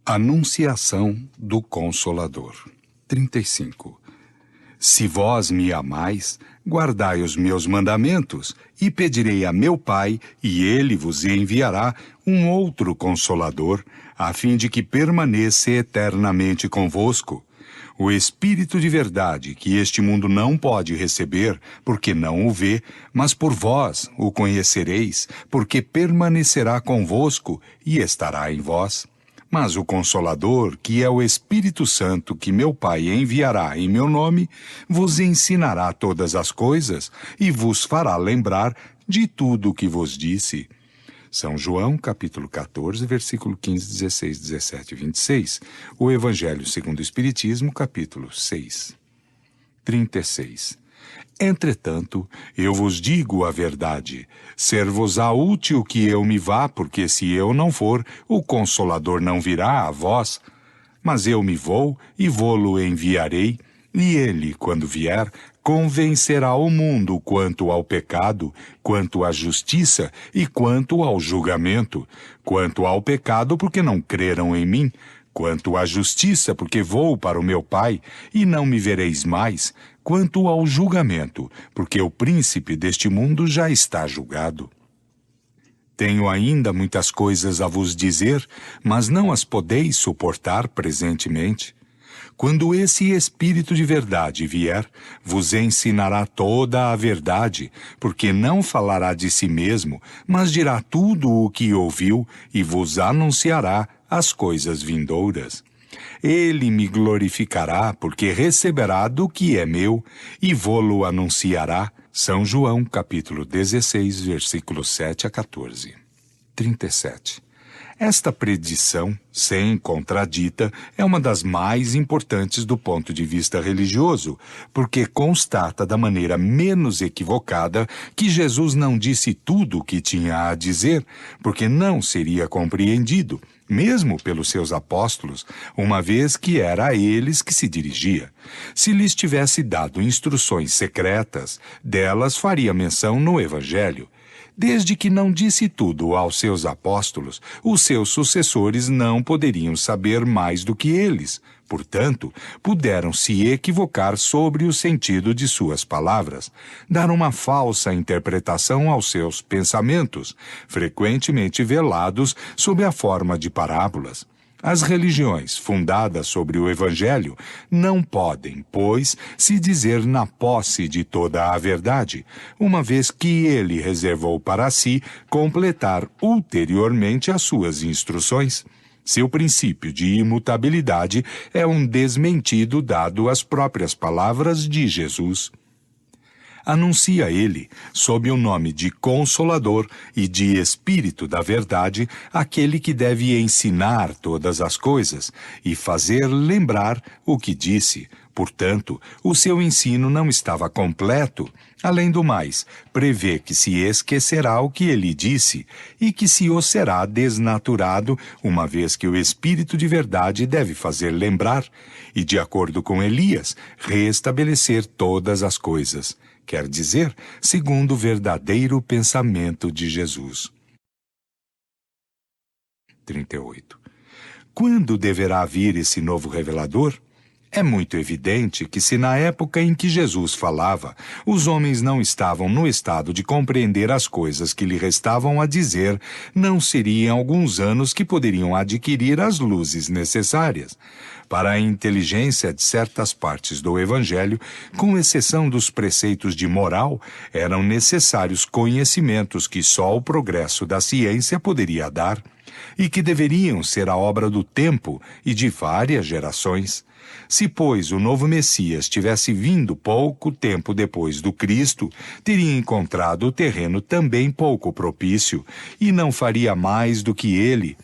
Anunciação do Consolador. 35. Se vós me amais, guardai os meus mandamentos, e pedirei a meu Pai, e ele vos enviará um outro Consolador, a fim de que permaneça eternamente convosco. O Espírito de verdade, que este mundo não pode receber, porque não o vê, mas por vós o conhecereis, porque permanecerá convosco e estará em vós. Mas o Consolador, que é o Espírito Santo, que meu Pai enviará em meu nome, vos ensinará todas as coisas e vos fará lembrar de tudo o que vos disse. São João, capítulo 14, versículo 15, 16, 17 e 26. O Evangelho segundo o Espiritismo, capítulo 6. 36. Entretanto, eu vos digo a verdade, ser-vos-á útil que eu me vá, porque se eu não for, o Consolador não virá a vós. Mas eu me vou e vô-lo enviarei, e ele, quando vier, convencerá o mundo quanto ao pecado, quanto à justiça e quanto ao julgamento. Quanto ao pecado, porque não creram em mim, quanto à justiça, porque vou para o meu Pai, e não me vereis mais, quanto ao julgamento, porque o príncipe deste mundo já está julgado. Tenho ainda muitas coisas a vos dizer, mas não as podeis suportar presentemente. Quando esse Espírito de verdade vier, vos ensinará toda a verdade, porque não falará de si mesmo, mas dirá tudo o que ouviu e vos anunciará as coisas vindouras. Ele me glorificará, porque receberá do que é meu, e vô-lo anunciará. São João, capítulo 16, versículos 7 a 14. 37. Esta predição, sem contradita, é uma das mais importantes do ponto de vista religioso, porque constata da maneira menos equivocada que Jesus não disse tudo o que tinha a dizer, porque não seria compreendido, mesmo pelos seus apóstolos, uma vez que era a eles que se dirigia. Se lhes tivesse dado instruções secretas, delas faria menção no Evangelho. Desde que não disse tudo aos seus apóstolos, os seus sucessores não poderiam saber mais do que eles. Portanto, puderam se equivocar sobre o sentido de suas palavras, dar uma falsa interpretação aos seus pensamentos, frequentemente velados sob a forma de parábolas. As religiões fundadas sobre o Evangelho não podem, pois, se dizer na posse de toda a verdade, uma vez que ele reservou para si completar ulteriormente as suas instruções. Seu princípio de imutabilidade é um desmentido dado às próprias palavras de Jesus. Anuncia ele, sob o nome de Consolador e de Espírito da Verdade, aquele que deve ensinar todas as coisas e fazer lembrar o que disse. Portanto, o seu ensino não estava completo. Além do mais, prevê que se esquecerá o que ele disse e que se o será desnaturado, uma vez que o Espírito de Verdade deve fazer lembrar e, de acordo com Elias, restabelecer todas as coisas. Quer dizer, segundo o verdadeiro pensamento de Jesus. 38. Quando deverá vir esse novo revelador? É muito evidente que se na época em que Jesus falava, os homens não estavam no estado de compreender as coisas que lhe restavam a dizer, não seriam alguns anos que poderiam adquirir as luzes necessárias. Para a inteligência de certas partes do Evangelho, com exceção dos preceitos de moral, eram necessários conhecimentos que só o progresso da ciência poderia dar, e que deveriam ser a obra do tempo e de várias gerações. Se, pois, o novo Messias tivesse vindo pouco tempo depois do Cristo, teria encontrado o terreno também pouco propício, e não faria mais do que ele.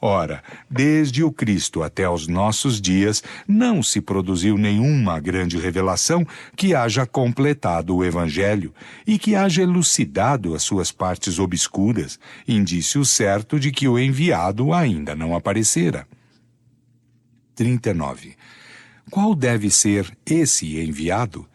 Ora, desde o Cristo até os nossos dias, não se produziu nenhuma grande revelação que haja completado o Evangelho e que haja elucidado as suas partes obscuras, indício certo de que o enviado ainda não aparecera. 39. Qual deve ser esse enviado?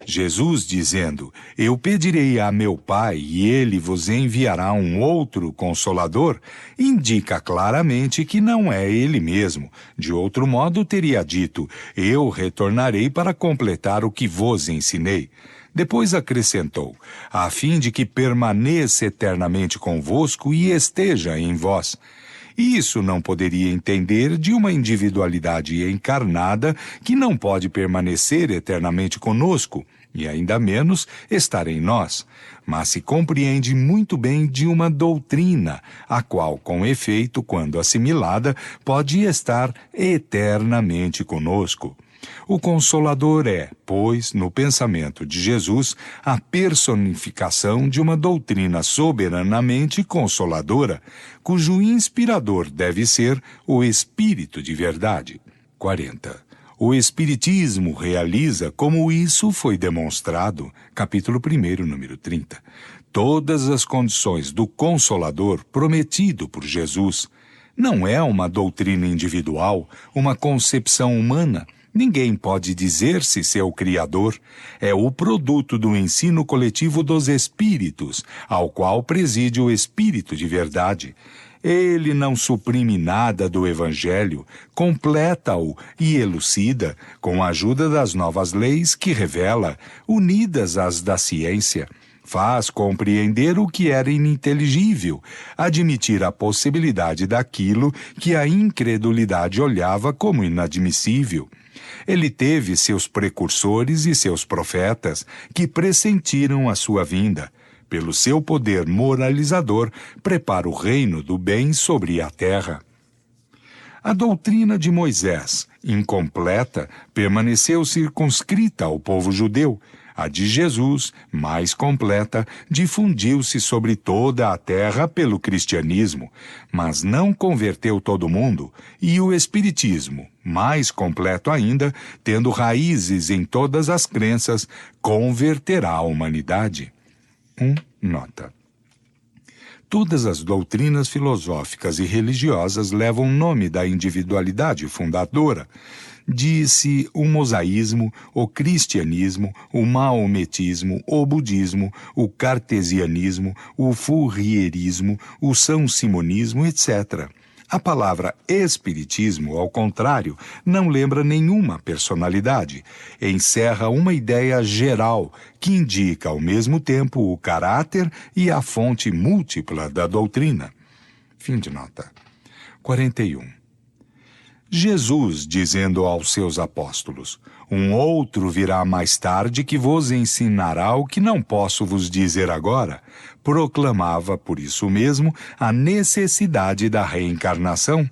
Jesus dizendo, eu pedirei a meu Pai e ele vos enviará um outro Consolador, indica claramente que não é ele mesmo. De outro modo teria dito, eu retornarei para completar o que vos ensinei. Depois acrescentou, a fim de que permaneça eternamente convosco e esteja em vós. E isso não poderia entender de uma individualidade encarnada que não pode permanecer eternamente conosco, e ainda menos estar em nós, mas se compreende muito bem de uma doutrina, a qual, com efeito, quando assimilada, pode estar eternamente conosco. O Consolador é, pois, no pensamento de Jesus, a personificação de uma doutrina soberanamente consoladora, cujo inspirador deve ser o Espírito de verdade. 40. O Espiritismo realiza como isso foi demonstrado, capítulo 1, número 30, todas as condições do Consolador prometido por Jesus. Não é uma doutrina individual, uma concepção humana. Ninguém pode dizer-se seu criador. É o produto do ensino coletivo dos espíritos, ao qual preside o Espírito de verdade. Ele não suprime nada do Evangelho, completa-o e elucida com a ajuda das novas leis que revela, unidas às da ciência. Faz compreender o que era ininteligível, admitir a possibilidade daquilo que a incredulidade olhava como inadmissível. Ele teve seus precursores e seus profetas que pressentiram a sua vinda. Pelo seu poder moralizador, prepara o reino do bem sobre a terra. A doutrina de Moisés, incompleta, permaneceu circunscrita ao povo judeu. A de Jesus, mais completa, difundiu-se sobre toda a terra pelo cristianismo, mas não converteu todo mundo, e o espiritismo, mais completo ainda, tendo raízes em todas as crenças, converterá a humanidade. Nota. Todas as doutrinas filosóficas e religiosas levam o nome da individualidade fundadora. Disse o mosaísmo, o cristianismo, o maometismo, o budismo, o cartesianismo, o fourierismo, o são-simonismo, etc. A palavra espiritismo, ao contrário, não lembra nenhuma personalidade. Encerra uma ideia geral que indica ao mesmo tempo o caráter e a fonte múltipla da doutrina. Fim de nota. 41. Jesus, dizendo aos seus apóstolos, um outro virá mais tarde que vos ensinará o que não posso vos dizer agora, proclamava, por isso mesmo, a necessidade da reencarnação.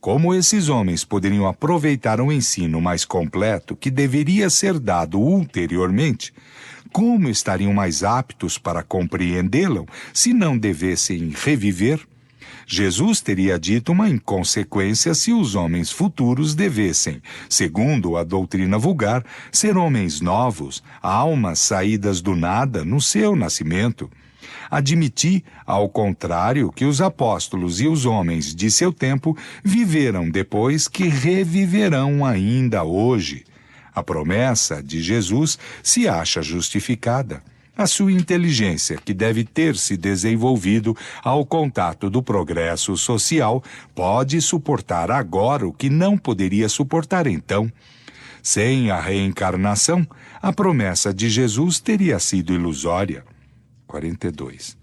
Como esses homens poderiam aproveitar um ensino mais completo que deveria ser dado ulteriormente? Como estariam mais aptos para compreendê-lo se não devessem reviver? Jesus teria dito uma inconsequência se os homens futuros devessem, segundo a doutrina vulgar, ser homens novos, almas saídas do nada no seu nascimento. Admiti, ao contrário, que os apóstolos e os homens de seu tempo viveram depois que reviverão ainda hoje. A promessa de Jesus se acha justificada. A sua inteligência, que deve ter se desenvolvido ao contato do progresso social, pode suportar agora o que não poderia suportar então. Sem a reencarnação, a promessa de Jesus teria sido ilusória. 42.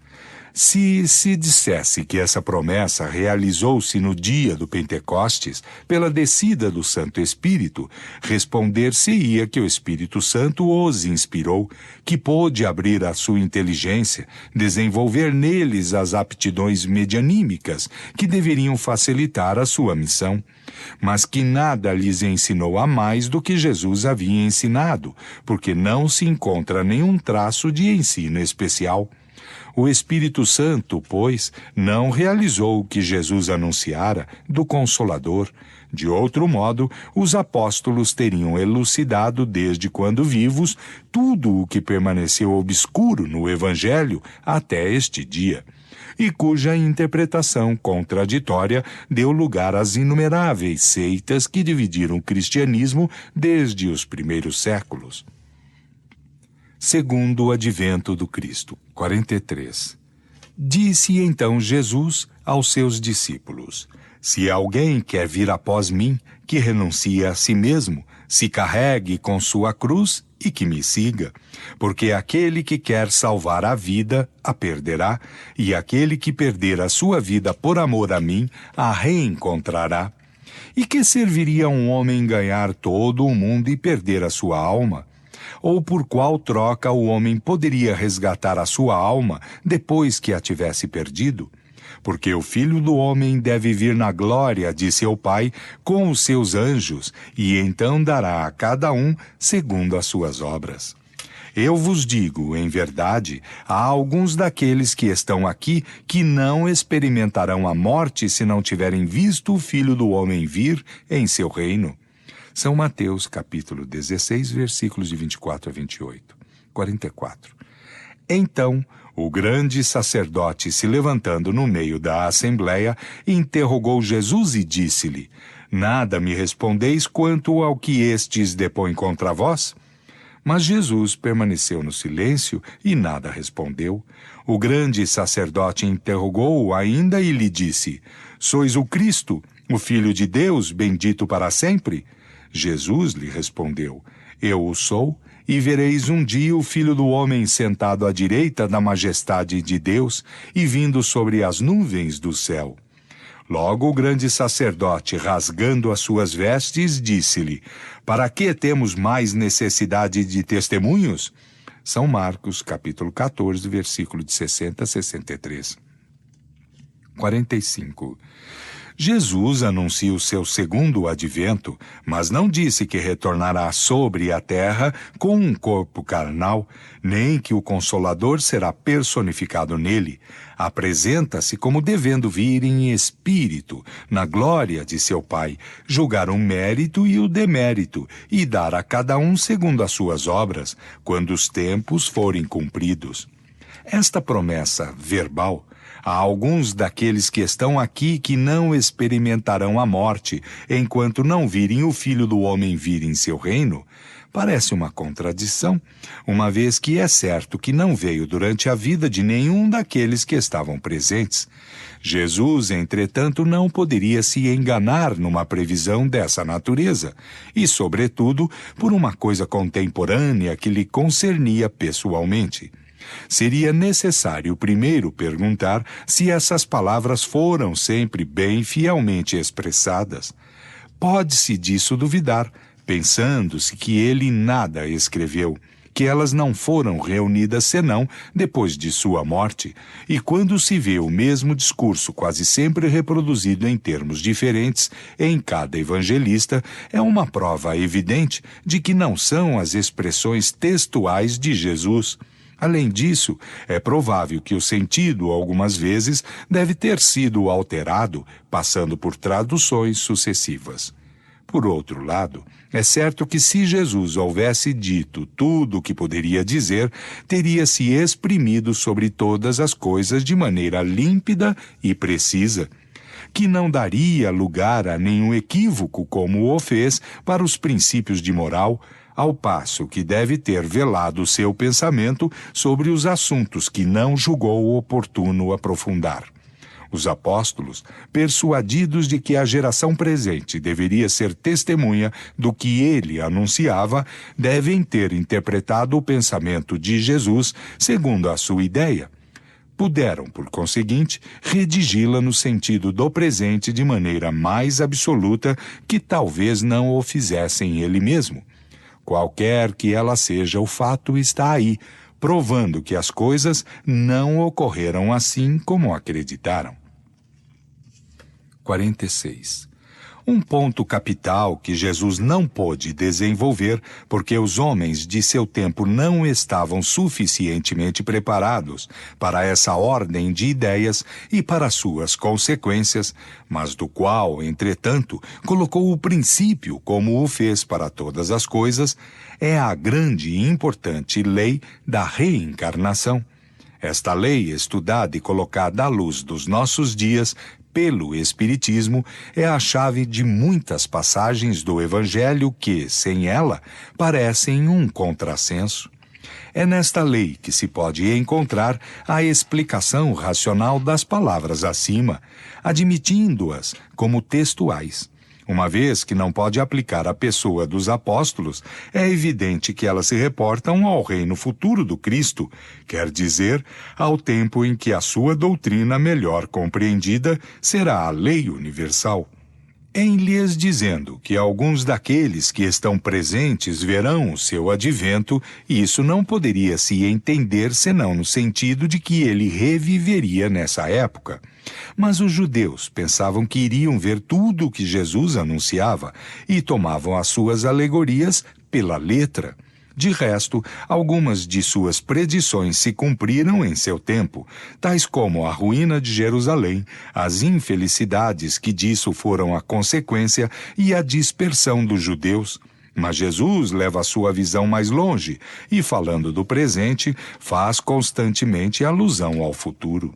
Se se dissesse que essa promessa realizou-se no dia do Pentecostes, pela descida do Santo Espírito, responder-se-ia que o Espírito Santo os inspirou, que pôde abrir a sua inteligência, desenvolver neles as aptidões medianímicas que deveriam facilitar a sua missão, mas que nada lhes ensinou a mais do que Jesus havia ensinado, porque não se encontra nenhum traço de ensino especial. O Espírito Santo, pois, não realizou o que Jesus anunciara do Consolador. De outro modo, os apóstolos teriam elucidado desde quando vivos tudo o que permaneceu obscuro no Evangelho até este dia, e cuja interpretação contraditória deu lugar às inumeráveis seitas que dividiram o cristianismo desde os primeiros séculos. segundo o advento do Cristo. 43. Disse então Jesus aos seus discípulos: Se alguém quer vir após mim, que renuncie a si mesmo, se carregue com sua cruz e que me siga. Porque aquele que quer salvar a vida, a perderá, e aquele que perder a sua vida por amor a mim, a reencontrará. E que serviria um homem ganhar todo o mundo e perder a sua alma? Ou por qual troca o homem poderia resgatar a sua alma depois que a tivesse perdido? Porque o Filho do Homem deve vir na glória de seu Pai com os seus anjos, e então dará a cada um segundo as suas obras. Eu vos digo, em verdade, há alguns daqueles que estão aqui que não experimentarão a morte se não tiverem visto o Filho do Homem vir em seu reino. São Mateus, capítulo 16, versículos de 24 a 28. 44. Então, o grande sacerdote, se levantando no meio da assembleia, interrogou Jesus e disse-lhe: Nada me respondeis quanto ao que estes depõem contra vós? Mas Jesus permaneceu no silêncio e nada respondeu. O grande sacerdote interrogou-o ainda e lhe disse: Sois o Cristo, o Filho de Deus, bendito para sempre? Jesus lhe respondeu: Eu o sou, e vereis um dia o Filho do Homem sentado à direita da majestade de Deus e vindo sobre as nuvens do céu. Logo o grande sacerdote, rasgando as suas vestes, disse-lhe: Para que temos mais necessidade de testemunhos? São Marcos, capítulo 14, versículo de 60 a 63. 45. Jesus anuncia o seu segundo advento, mas não disse que retornará sobre a terra com um corpo carnal, nem que o Consolador será personificado nele. Apresenta-se como devendo vir em espírito, na glória de seu Pai, julgar o mérito e o demérito, e dar a cada um segundo as suas obras, quando os tempos forem cumpridos. Esta promessa verbal, há alguns daqueles que estão aqui que não experimentarão a morte, enquanto não virem o Filho do Homem vir em seu reino, parece uma contradição, uma vez que é certo que não veio durante a vida de nenhum daqueles que estavam presentes. Jesus, entretanto, não poderia se enganar numa previsão dessa natureza, e, sobretudo, por uma coisa contemporânea que lhe concernia pessoalmente. Seria necessário primeiro perguntar se essas palavras foram sempre bem fielmente expressadas. Pode-se disso duvidar, pensando-se que ele nada escreveu, que elas não foram reunidas senão depois de sua morte, e quando se vê o mesmo discurso quase sempre reproduzido em termos diferentes em cada evangelista, é uma prova evidente de que não são as expressões textuais de Jesus. Além disso, é provável que o sentido, algumas vezes, deve ter sido alterado, passando por traduções sucessivas. Por outro lado, é certo que se Jesus houvesse dito tudo o que poderia dizer, teria se exprimido sobre todas as coisas de maneira límpida e precisa, que não daria lugar a nenhum equívoco como o fez para os princípios de moral, ao passo que deve ter velado seu pensamento sobre os assuntos que não julgou oportuno aprofundar. Os apóstolos, persuadidos de que a geração presente deveria ser testemunha do que ele anunciava, devem ter interpretado o pensamento de Jesus segundo a sua ideia. Puderam, por conseguinte, redigi-la no sentido do presente de maneira mais absoluta que talvez não o fizessem ele mesmo. Qualquer que ela seja, o fato está aí, provando que as coisas não ocorreram assim como acreditaram. 46. Um ponto capital que Jesus não pôde desenvolver porque os homens de seu tempo não estavam suficientemente preparados para essa ordem de ideias e para suas consequências, mas do qual, entretanto, colocou o princípio como o fez para todas as coisas, é a grande e importante lei da reencarnação. Esta lei, estudada e colocada à luz dos nossos dias pelo Espiritismo, é a chave de muitas passagens do Evangelho que, sem ela, parecem um contrassenso. É nesta lei que se pode encontrar a explicação racional das palavras acima, admitindo-as como textuais. Uma vez que não pode aplicar à pessoa dos apóstolos, é evidente que elas se reportam ao reino futuro do Cristo, quer dizer, ao tempo em que a sua doutrina melhor compreendida será a lei universal. Em lhes dizendo que alguns daqueles que estão presentes verão o seu advento, isso não poderia se entender senão no sentido de que ele reviveria nessa época. Mas os judeus pensavam que iriam ver tudo o que Jesus anunciava e tomavam as suas alegorias pela letra. De resto, algumas de suas predições se cumpriram em seu tempo, tais como a ruína de Jerusalém, as infelicidades que disso foram a consequência e a dispersão dos judeus. Mas Jesus leva a sua visão mais longe e, falando do presente, faz constantemente alusão ao futuro.